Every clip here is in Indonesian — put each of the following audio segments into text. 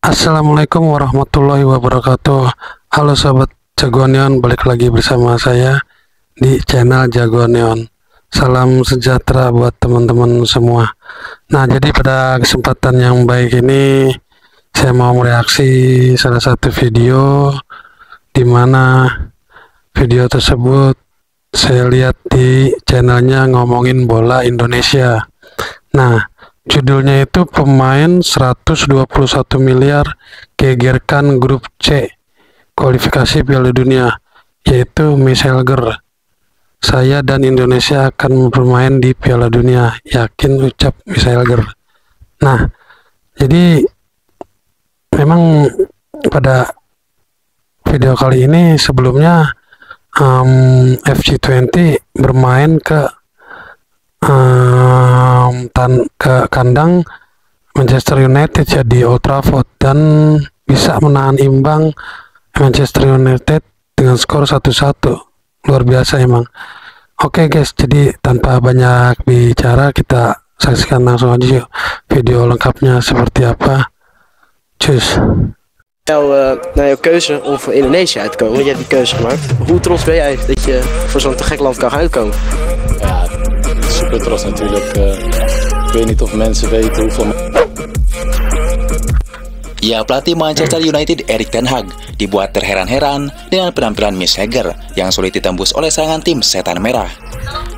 Assalamualaikum warahmatullahi wabarakatuh. Halo sobat Jagoan Neon, balik lagi bersama saya di channel Jagoan Neon. Salam sejahtera buat teman-teman semua. Nah, jadi pada kesempatan yang baik ini saya mau mereaksi salah satu video di mana video tersebut saya lihat di channelnya ngomongin bola Indonesia. Nah, judulnya itu pemain 121 miliar gegerkan grup C kualifikasi Piala Dunia, yaitu Miselger. Saya dan Indonesia akan bermain di Piala Dunia, yakin, ucap Miselger. Nah, jadi memang pada video kali ini sebelumnya FC20 bermain ke kandang Manchester United ya di Old Trafford dan bisa menahan imbang Manchester United dengan skor 1-1. Luar biasa emang. Oke guys, jadi tanpa banyak bicara kita saksikan langsung aja yuk video lengkapnya seperti apa. Cus. Naar jouw keuze om voor Indonesië uit te komen, want je hebt die keuze gemaakt. Hoe trots ben jij dat je voor zo'n te gek land kan gaan uitkomen? Ja, super trots natuurlijk. Ik weet niet of mensen weten hoeveel... Ya, pelatih Manchester United Erik ten Hag dibuat terheran-heran dengan penampilan Miselger yang sulit ditembus oleh serangan tim Setan Merah.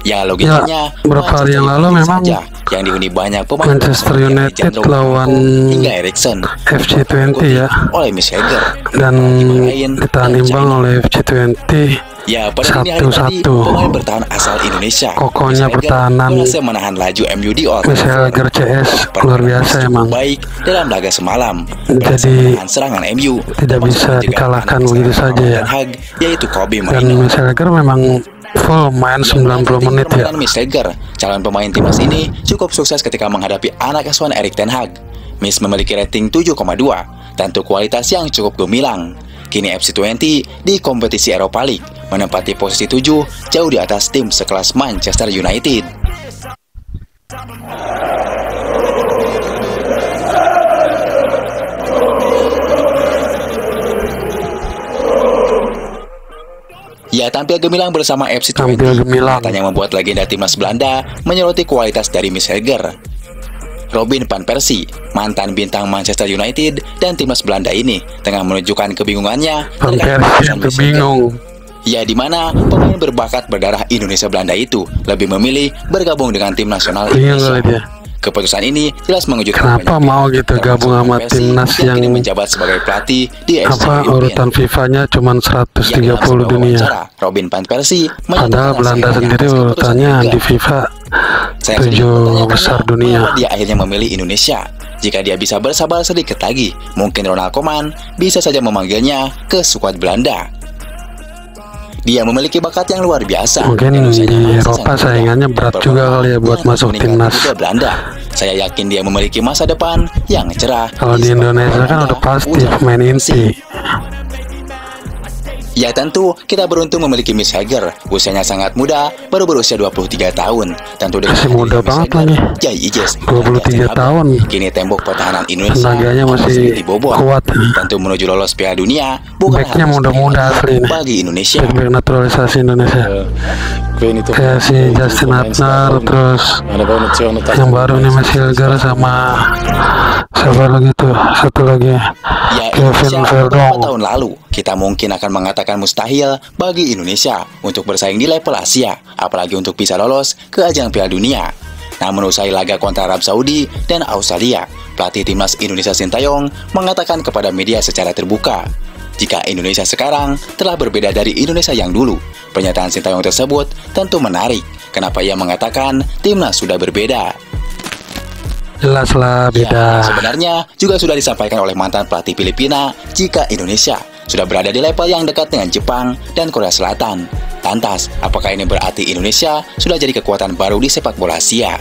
Ya, logikanya beberapa hari yang lalu memang yang dihuni banyak pemain Manchester United lawan hingga Eriksen FC20 ya oleh Miselger dan ditahan imbang oleh FC20 ya, pada dini hari tadi, pemain bertahan asal Indonesia kokohnya pertahanan berhasil menahan laju MU di Old Miselger CS luar biasa emang. Baik dalam laga semalam, jadi serangan MU tidak bisa dikalahkan begitu saja ya. Yaitu Kobe Dan Miselger memang full main 90 menit ya. Miselger, calon pemain timnas ini cukup sukses ketika menghadapi anak asuhan Erik ten Hag. Mis memiliki rating 7,2, tentu kualitas yang cukup gemilang. Kini FC20 di kompetisi Eropa League menempati posisi 7, jauh di atas tim sekelas Manchester United. Ya, tampil gemilang bersama FC20 katanya membuat legenda timnas Belanda menyoroti kualitas dari Miselger. Robin van Persie, mantan bintang Manchester United dan timnas Belanda ini tengah menunjukkan kebingungannya. Van Persie bingung. Ya, di mana pemain berbakat berdarah Indonesia Belanda itu lebih memilih bergabung dengan tim nasional Indonesia. Keputusan ini jelas mengejutkan. Kenapa mau gitu gabung sama timnas yang menjabat sebagai pelatih di urutan FIFA-nya cuma 130 dunia. Robin van Persie, padahal Belanda sendiri urutannya di FIFA 7 besar dunia. Dia akhirnya memilih Indonesia. Jika dia bisa bersabar sedikit lagi, mungkin Ronald Koeman bisa saja memanggilnya ke skuad Belanda. Dia memiliki bakat yang luar biasa. Mungkin di Eropa saingannya berat juga kali ya buat masuk timnas Belanda. Saya yakin dia memiliki masa depan yang cerah. Kalau di Indonesia kan udah pasti pemain inti. Ya, tentu kita beruntung memiliki Miselger. Usianya sangat muda, baru berusia 23 tahun. Tentu dengan masih muda banget lagi. 23 tahun. Kini tembok pertahanan Indonesia tenaganya masih kuat. Tentu menuju lolos Piala Dunia bukan backnya muda-muda asli nih. Bagi Indonesia. Back naturalisasi Indonesia. Kayak si Justin Adler, terus yang baru nih Miselger sama siapa lagi tuh? Satu lagi. Ya, Kevin Verdong. Tahun lalu kita mungkin akan mengatakan mustahil bagi Indonesia untuk bersaing di level Asia, apalagi untuk bisa lolos ke ajang Piala Dunia. Namun usai laga kontra Arab Saudi dan Australia, pelatih timnas Indonesia Sintayong mengatakan kepada media secara terbuka, jika Indonesia sekarang telah berbeda dari Indonesia yang dulu. Pernyataan Sintayong tersebut tentu menarik. Kenapa ia mengatakan timnas sudah berbeda? Jelaslah beda. Ya, sebenarnya juga sudah disampaikan oleh mantan pelatih Filipina jika Indonesia sudah berada di level yang dekat dengan Jepang dan Korea Selatan. Lantas, apakah ini berarti Indonesia sudah jadi kekuatan baru di sepak bola Asia?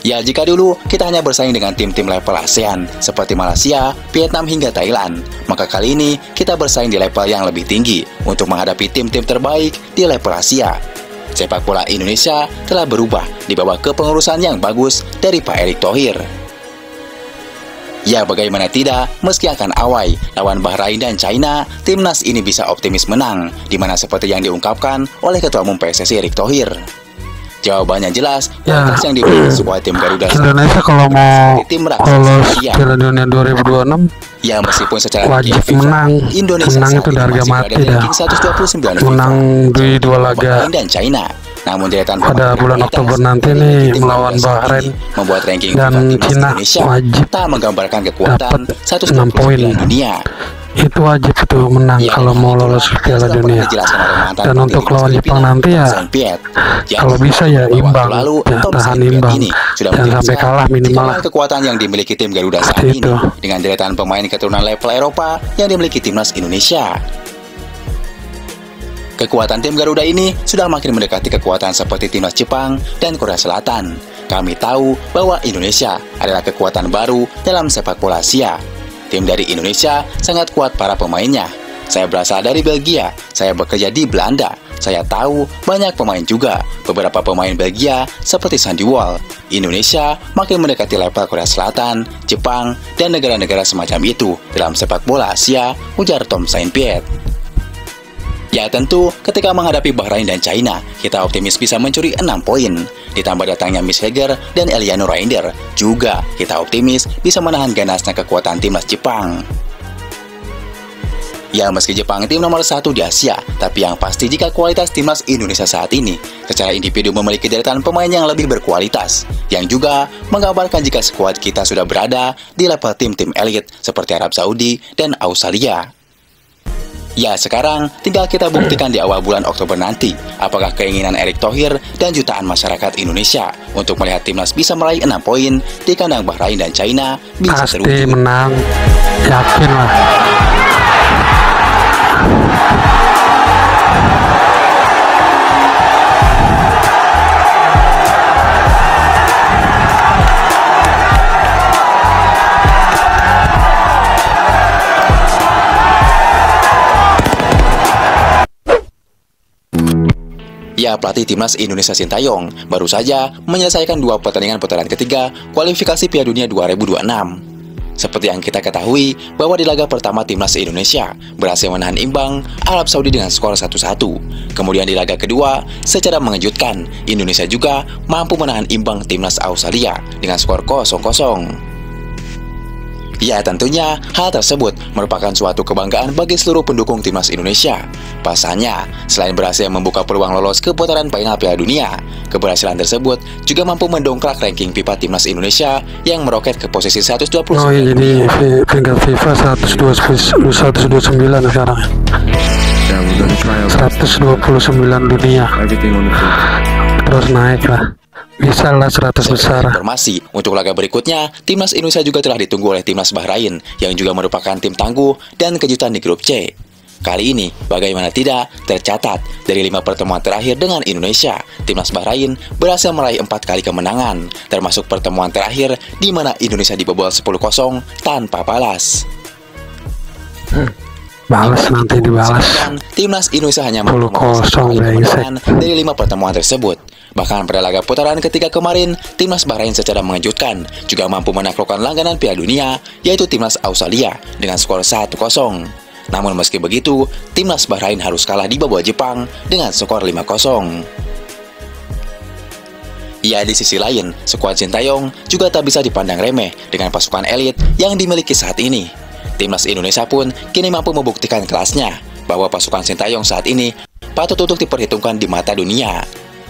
Ya, jika dulu kita hanya bersaing dengan tim-tim level ASEAN seperti Malaysia, Vietnam hingga Thailand, maka kali ini kita bersaing di level yang lebih tinggi untuk menghadapi tim-tim terbaik di level Asia. Sepak bola Indonesia telah berubah di bawah kepengurusan yang bagus dari Pak Erick Thohir. Ya, bagaimana tidak, meski akan awai lawan Bahrain dan China, timnas ini bisa optimis menang, di mana seperti yang diungkapkan oleh Ketua Umum PSSI Erick Thohir. Jawabannya jelas, kualitas yang diberikan sebuah tim Garuda Indonesia kalau mau tim lolos Piala Dunia 2026 ya meskipun secara wajib menang. Indonesia menang itu harga mati dah. Menang di 2 laga dan China. Namun deretan pada bulan Oktober nanti nih melawan Bahrain membuat ranking dan Cina wajib tak menggambarkan kekuatan dapat 6 poin. dunia. Itu wajib tuh menang kalau mau lolos Piala Dunia. Dan untuk lawan Jepang nanti ya kalau bisa ya imbang, ya, tahan imbang, jangan sampai kalah minimal lah. Kekuatan yang dimiliki tim Garuda saat ini dengan deretan pemain keturunan level Eropa yang dimiliki timnas Indonesia. Kekuatan tim Garuda ini sudah makin mendekati kekuatan seperti timnas Jepang dan Korea Selatan. Kami tahu bahwa Indonesia adalah kekuatan baru dalam sepak bola Asia. Tim dari Indonesia sangat kuat para pemainnya. Saya berasal dari Belgia, saya bekerja di Belanda. Saya tahu banyak pemain juga. Beberapa pemain Belgia seperti Sandy Wall. Indonesia makin mendekati level Korea Selatan, Jepang, dan negara-negara semacam itu dalam sepak bola Asia, ujar Tom Saintfiet. Ya tentu, ketika menghadapi Bahrain dan China, kita optimis bisa mencuri 6 poin. Ditambah datangnya Miss Heger dan Eliano Reinder, juga kita optimis bisa menahan ganasnya kekuatan timnas Jepang. Ya meski Jepang tim nomor 1 di Asia, tapi yang pasti jika kualitas timnas Indonesia saat ini secara individu memiliki deretan pemain yang lebih berkualitas, yang juga menggambarkan jika skuad kita sudah berada di level tim-tim elit seperti Arab Saudi dan Australia. Ya sekarang tinggal kita buktikan di awal bulan Oktober nanti apakah keinginan Erick Thohir dan jutaan masyarakat Indonesia untuk melihat timnas bisa meraih 6 poin di kandang Bahrain dan China bisa pasti terwujud. Menang, yakin lah. Ya, pelatih timnas Indonesia Sintayong baru saja menyelesaikan 2 pertandingan putaran ketiga kualifikasi Piala Dunia 2026. Seperti yang kita ketahui bahwa di laga pertama timnas Indonesia berhasil menahan imbang Arab Saudi dengan skor 1-1. Kemudian di laga kedua, secara mengejutkan, Indonesia juga mampu menahan imbang timnas Australia dengan skor 0-0. Ya tentunya hal tersebut merupakan suatu kebanggaan bagi seluruh pendukung timnas Indonesia. Pasalnya, selain berhasil membuka peluang lolos ke putaran final Piala Dunia, keberhasilan tersebut juga mampu mendongkrak ranking FIFA timnas Indonesia yang meroket ke posisi 129. Oh iya, jadi peringkat FIFA 129 sekarang. 129 dunia. Terus naik lah. Bisa lah 100 besar. Informasi untuk laga berikutnya, timnas Indonesia juga telah ditunggu oleh timnas Bahrain yang juga merupakan tim tangguh dan kejutan di grup C. Kali ini, bagaimana tidak, tercatat dari 5 pertemuan terakhir dengan Indonesia, timnas Bahrain berhasil meraih 4 kali kemenangan, termasuk pertemuan terakhir di mana Indonesia dibobol 10-0 tanpa balas. Balas nanti dibalas. Timnas Indonesia hanya 10-0 dari 5 pertemuan tersebut. Bahkan pada laga putaran ketiga kemarin, timnas Bahrain secara mengejutkan juga mampu menaklukkan langganan Piala Dunia, yaitu timnas Australia dengan skor 1-0. Namun meski begitu, timnas Bahrain harus kalah di bawah Jepang dengan skor 5-0. Ya di sisi lain, skuad Sintayong juga tak bisa dipandang remeh dengan pasukan elit yang dimiliki saat ini. Timnas Indonesia pun kini mampu membuktikan kelasnya, bahwa pasukan Sintayong saat ini patut untuk diperhitungkan di mata dunia.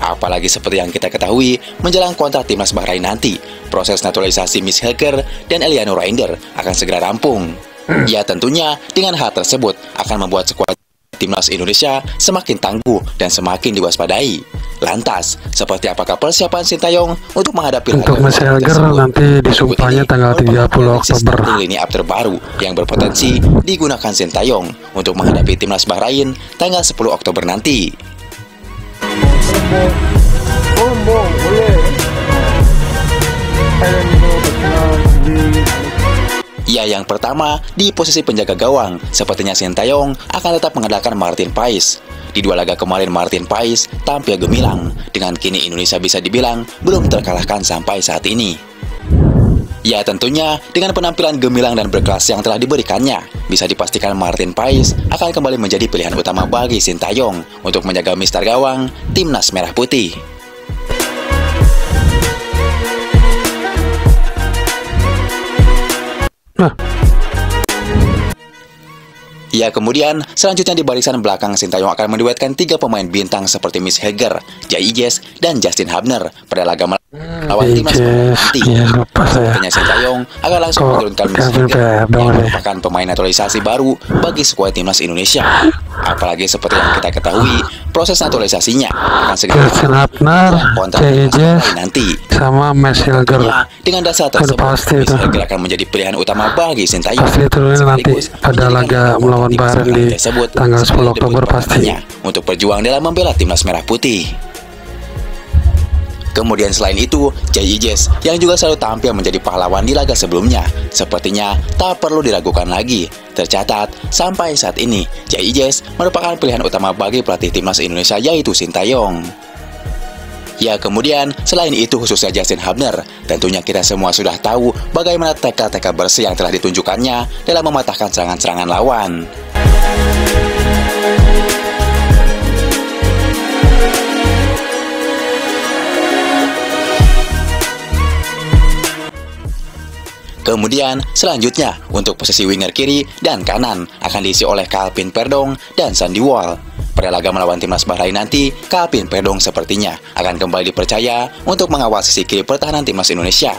Apalagi seperti yang kita ketahui, menjelang kontrak timnas Bahrain nanti, proses naturalisasi Miss Heger dan Eliano Reinder akan segera rampung. Ya tentunya dengan hal tersebut akan membuat skuad timnas Indonesia semakin tangguh dan semakin diwaspadai. Lantas, seperti apakah persiapan Sintayong untuk menghadapi untuk Miss Heger nanti disumpahnya tanggal 30 Oktober. Lini up terbaru yang berpotensi digunakan Sintayong untuk menghadapi timnas Bahrain tanggal 10 Oktober nanti. Ya, yang pertama di posisi penjaga gawang, sepertinya Sintayong akan tetap mengandalkan Martin Pais. di 2 laga kemarin Martin Paes tampil gemilang, dengan kini Indonesia bisa dibilang belum terkalahkan sampai saat ini. Ya tentunya dengan penampilan gemilang dan berkelas yang telah diberikannya, bisa dipastikan Martin Paes akan kembali menjadi pilihan utama bagi Sintayong untuk menjaga mister gawang Timnas Merah Putih. Ya kemudian, selanjutnya di barisan belakang Sintayong akan menduetkan 3 pemain bintang seperti Miss Heger, Jai Ijes, dan Justin Hubner pada laga melawan Timnas nanti. Sepertinya Sintayong akan langsung menurunkan Miss Heger yang merupakan pemain naturalisasi baru bagi skuad Timnas Indonesia. Apalagi seperti yang kita ketahui, proses naturalisasinya akan segera kontrak nanti. Sama Miss Heger. Dengan dasar tersebut, Miss Heger akan menjadi pilihan utama bagi Sintayong. Pasti turunnya nanti pada laga melawan Bahrain di tanggal 10 Oktober pasti. Untuk berjuang dalam membela Timnas Merah Putih. Kemudian selain itu, Jai Ijes yang juga selalu tampil menjadi pahlawan di laga sebelumnya, sepertinya tak perlu diragukan lagi. Tercatat, sampai saat ini, Jai Ijes merupakan pilihan utama bagi pelatih Timnas Indonesia yaitu Sintayong. Ya kemudian, selain itu khususnya Justin Hubner, tentunya kita semua sudah tahu bagaimana tekad-tekad bersih yang telah ditunjukkannya dalam mematahkan serangan-serangan lawan. Kemudian, selanjutnya, untuk posisi winger kiri dan kanan akan diisi oleh Calvin Perdong dan Sandy Wall. Pada laga melawan Timnas Bahrain nanti, Calvin Perdong sepertinya akan kembali dipercaya untuk mengawal sisi kiri pertahanan Timnas Indonesia.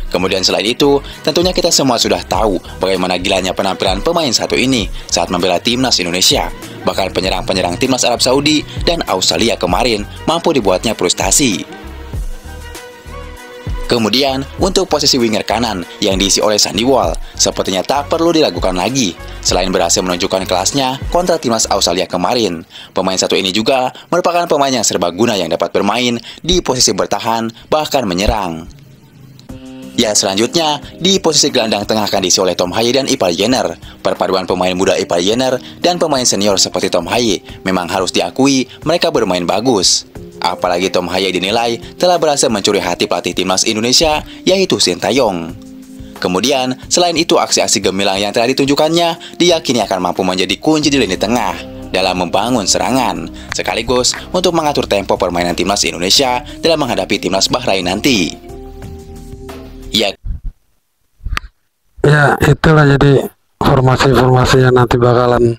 Kemudian selain itu, tentunya kita semua sudah tahu bagaimana gilanya penampilan pemain satu ini saat membela Timnas Indonesia. Bahkan penyerang-penyerang Timnas Arab Saudi dan Australia kemarin mampu dibuatnya frustasi. Kemudian, untuk posisi winger kanan yang diisi oleh Sandy Wall, sepertinya tak perlu diragukan lagi. Selain berhasil menunjukkan kelasnya kontra Timnas Australia kemarin, pemain satu ini juga merupakan pemain yang serbaguna yang dapat bermain di posisi bertahan, bahkan menyerang. Ya selanjutnya, di posisi gelandang tengah akan diisi oleh Tom Haye dan Ipal Jenner. Perpaduan pemain muda Ipal Jenner dan pemain senior seperti Tom Haye memang harus diakui mereka bermain bagus. Apalagi Tom Haye dinilai telah berhasil mencuri hati pelatih Timnas Indonesia yaitu Sintayong. Kemudian, selain itu aksi-aksi gemilang yang telah ditunjukkannya diyakini akan mampu menjadi kunci di lini tengah dalam membangun serangan, sekaligus untuk mengatur tempo permainan Timnas Indonesia dalam menghadapi Timnas Bahrain nanti. Ya itulah jadi formasi-formasi yang nanti bakalan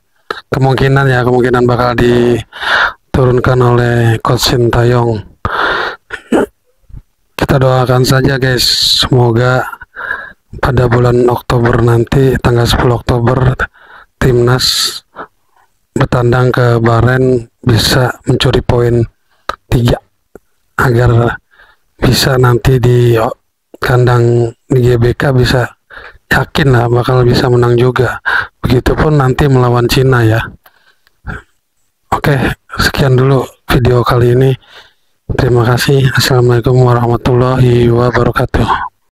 kemungkinan bakal diturunkan oleh Coach Sintayong. Kita doakan saja guys, semoga pada bulan Oktober nanti tanggal 10 Oktober Timnas bertandang ke Bahrain bisa mencuri poin 3 agar bisa nanti di kandang di GBK bisa yakin lah bakal bisa menang juga. Begitupun nanti melawan Cina ya. Oke, sekian dulu video kali ini. Terima kasih. Assalamualaikum warahmatullahi wabarakatuh.